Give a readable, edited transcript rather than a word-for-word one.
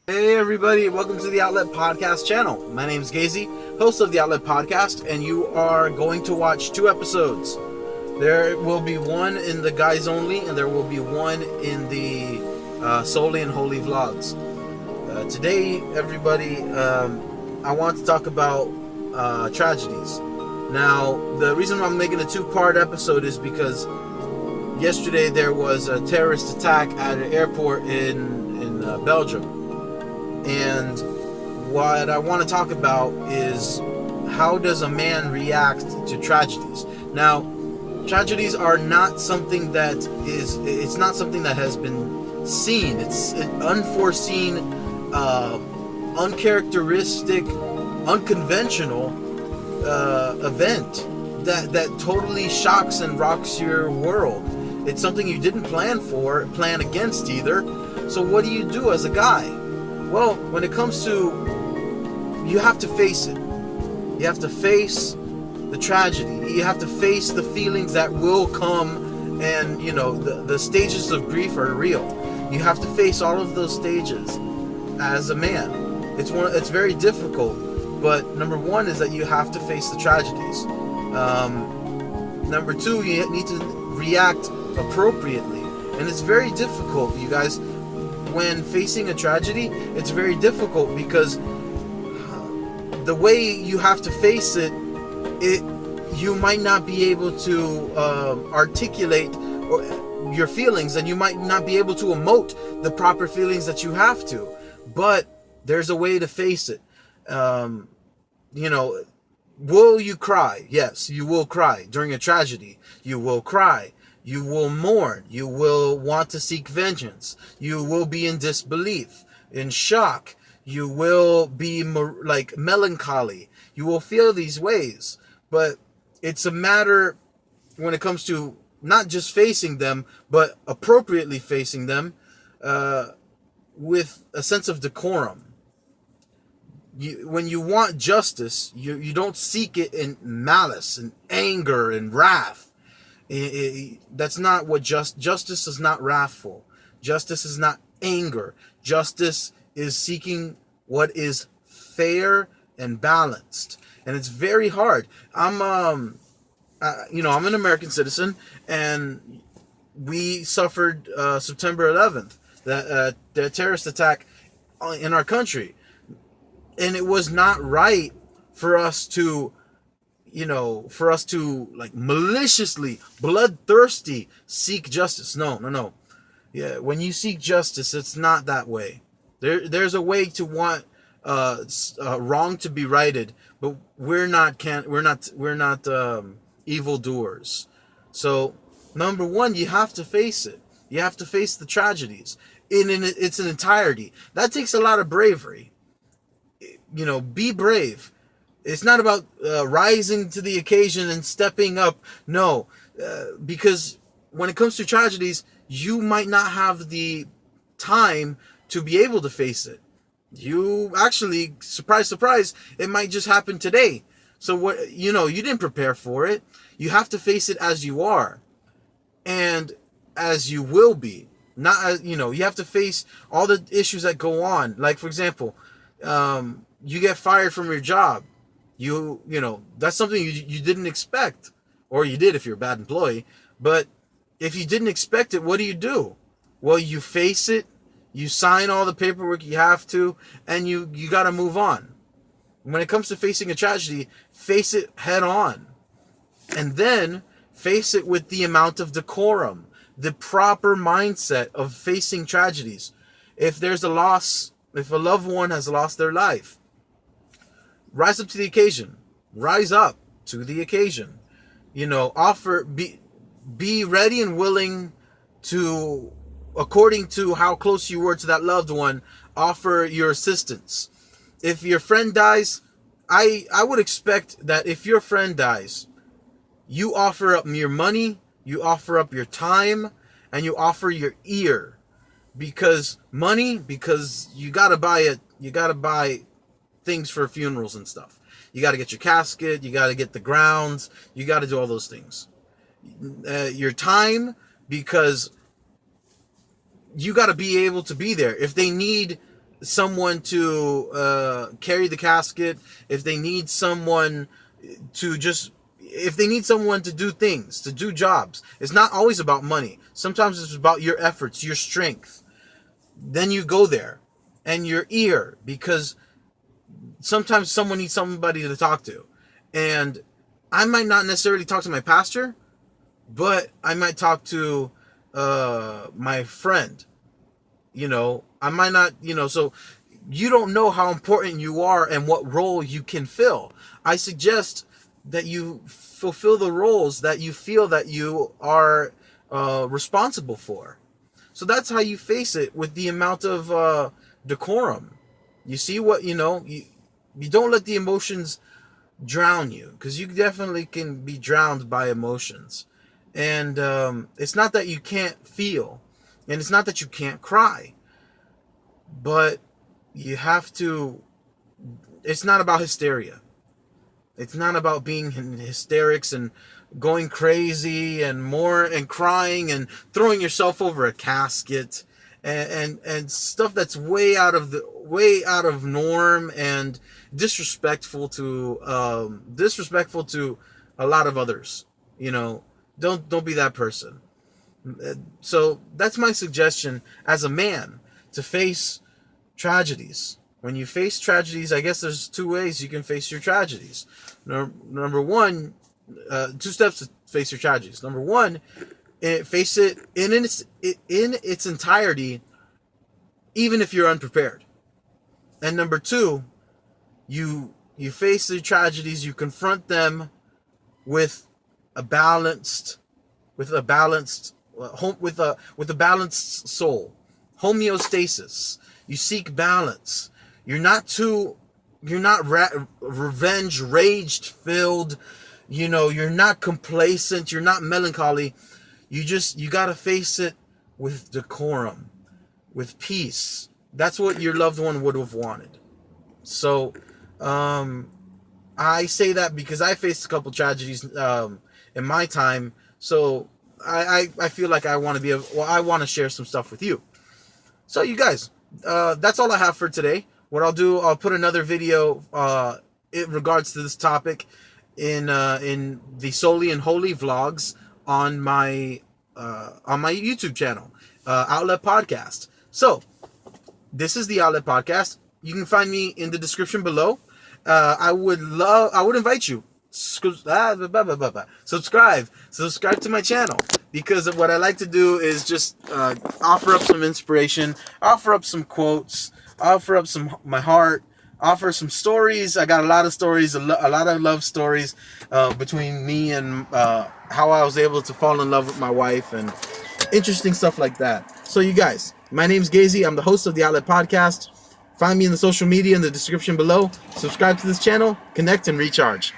Hey everybody, welcome to the Outlet Podcast channel. My name is Gazy, host of the Outlet Podcast, and you are going to watch 2 episodes. There will be one in the guys only, and there will be one in the solely and holy vlogs. Today, everybody, I want to talk about tragedies. Now, the reason why I'm making a 2-part episode is because yesterday there was a terrorist attack at an airport in Belgium. And what I want to talk about is how does a man react to tragedies? Now, tragedies are not something that it's not something that has been seen. It's an unforeseen, uncharacteristic, unconventional event that totally shocks and rocks your world. It's something you didn't plan against either. So what do you do as a guy? Well, when it comes to, you have to face it. You have to face the tragedy. You have to face the feelings that will come, and the stages of grief are real. You have to face all of those stages as a man. It's very difficult, but number one is that you have to face the tragedies. Number two, you need to react appropriately, and it's very difficult, you guys. When facing a tragedy, it's very difficult because the way you have to face it, you might not be able to articulate your feelings, and you might not be able to emote the proper feelings that you have to. But there's a way to face it. Will you cry? Yes, you will cry. During a tragedy, you will cry. You will mourn. You will want to seek vengeance. You will be in disbelief, in shock. You will be melancholy. You will feel these ways. But it's a matter when it comes to not just facing them, but appropriately facing them with a sense of decorum. When you want justice, you don't seek it in malice and anger and wrath. That's not what justice is. Not wrathful. Justice is not anger. Justice is seeking what is fair and balanced, and it's very hard. I'm an American citizen, and we suffered September 11th, the terrorist attack in our country, and it was not right for us to. Maliciously, bloodthirsty seek justice. No. Yeah, when you seek justice, it's not that way. There's a way to want wrong to be righted, but we're not evildoers. So, number one, you have to face it. You have to face the tragedies in its entirety. That takes a lot of bravery. Be brave. It's not about rising to the occasion and stepping up. No, because when it comes to tragedies, you might not have the time to be able to face it. You actually, surprise, surprise, it might just happen today. So you didn't prepare for it. You have to face it as you are, and as you will be. Not as you have to face all the issues that go on. Like, for example, you get fired from your job. That's something you didn't expect, or you did if you're a bad employee. But if you didn't expect it, what do? Well, you face it, you sign all the paperwork you have to, and you got to move on. When it comes to facing a tragedy, face it head on, and then face it with the amount of decorum, the proper mindset of facing tragedies. If there's a loss, if a loved one has lost their life, rise up to the occasion. Rise up to the occasion. Be ready and willing to, according to how close you were to that loved one, offer your assistance. If your friend dies, I would expect that if your friend dies, you offer up your money, you offer up your time, and you offer your ear. Because you gotta buy it. You gotta buy things for funerals and stuff. You got to get your casket, you got to get the grounds, you got to do all those things. Your time, because you got to be able to be there. If they need someone to carry the casket, if they need someone to if they need someone to do things, to do jobs, it's not always about money. Sometimes it's about your efforts, your strength. Then you go there, and your ear, because sometimes someone needs somebody to talk to. And I might not necessarily talk to my pastor, but I might talk to my friend. I might not, so you don't know how important you are and what role you can fill. I suggest that you fulfill the roles that you feel that you are responsible for. So that's how you face it, with the amount of decorum. You see what, you don't let the emotions drown you, because you definitely can be drowned by emotions. And it's not that you can't feel, and it's not that you can't cry, but you have to, it's not about hysteria. It's not about being in hysterics and going crazy and crying and throwing yourself over a casket and stuff that's way out of norm and disrespectful to a lot of others. Don't be that person. So that's my suggestion as a man, to face tragedies. When you face tragedies, I guess there's two ways you can face your tragedies. Number one, 2 steps to face your tragedies. Number one, face it in its entirety, even if you're unprepared. And number two, you face the tragedies, you confront them with a balanced soul, homeostasis. You seek balance. You're not revenge raged filled. You're not complacent. You're not melancholy. You got to face it with decorum, with peace. That's what your loved one would have wanted. So, I say that because I faced a couple tragedies in my time. So I feel like I want to share some stuff with you. So you guys, that's all I have for today. What I'll do, I'll put another video in regards to this topic in the Solely and Holy vlogs on my YouTube channel, Outlet Podcast. So this is the Outlet Podcast. You can find me in the description below. I would invite you, subscribe to my channel, because what I like to do is just offer up some inspiration, offer up some quotes, offer up my heart, offer some stories. I got a lot of stories, a lot of love stories between me and how I was able to fall in love with my wife and interesting stuff like that. So you guys, my name's Gazy. I'm the host of the Outlet Podcast. Find me in the social media in the description below. Subscribe to this channel, connect, and recharge.